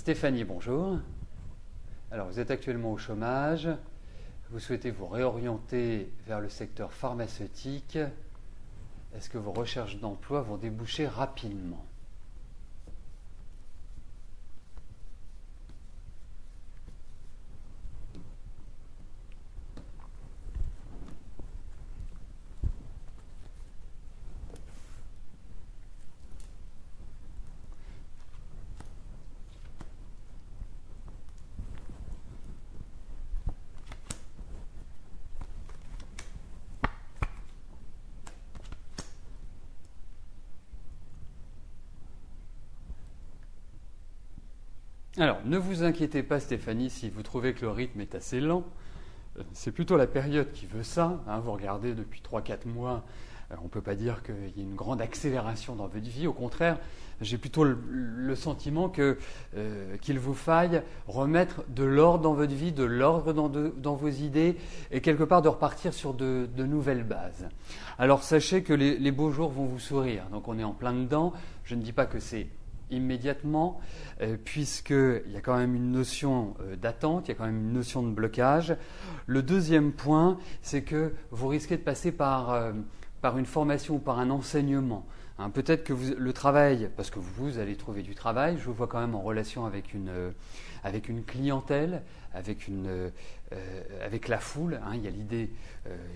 Stéphanie, bonjour. Alors, vous êtes actuellement au chômage. Vous souhaitez vous réorienter vers le secteur pharmaceutique. Est-ce que vos recherches d'emploi vont déboucher rapidement ? Alors, ne vous inquiétez pas Stéphanie si vous trouvez que le rythme est assez lent. C'est plutôt la période qui veut ça. Vous regardez depuis 3-4 mois, on ne peut pas dire qu'il y ait une grande accélération dans votre vie. Au contraire, j'ai plutôt le sentiment qu'il vous faille remettre de l'ordre dans votre vie, de l'ordre dans vos idées et quelque part de repartir sur de nouvelles bases. Alors sachez que les beaux jours vont vous sourire. Donc on est en plein dedans. Je ne dis pas que c'est immédiatement, puisqu'il y a quand même une notion d'attente, il y a quand même une notion de blocage. Le deuxième point, c'est que vous risquez de passer par une formation ou par un enseignement. Peut-être que le travail, parce que vous allez trouver du travail, je vous vois quand même en relation avec une clientèle, avec la foule, il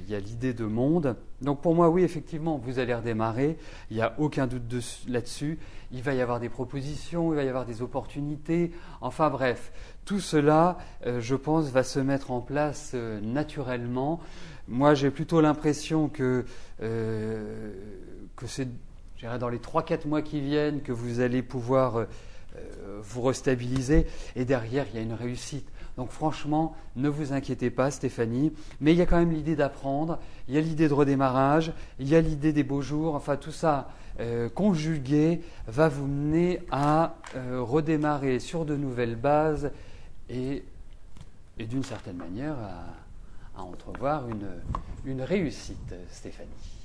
y a l'idée de monde. Donc pour moi, oui, effectivement, vous allez redémarrer, il n'y a aucun doute là-dessus. Il va y avoir des propositions, il va y avoir des opportunités. Enfin bref, tout cela, je pense, va se mettre en place naturellement. Moi, j'ai plutôt l'impression que c'est dans les 3-4 mois qui viennent que vous allez pouvoir vous restabiliser. Et derrière, il y a une réussite. Donc franchement, ne vous inquiétez pas Stéphanie, mais il y a quand même l'idée d'apprendre, il y a l'idée de redémarrage, il y a l'idée des beaux jours, enfin tout ça conjugué va vous mener à redémarrer sur de nouvelles bases et d'une certaine manière à entrevoir une réussite Stéphanie.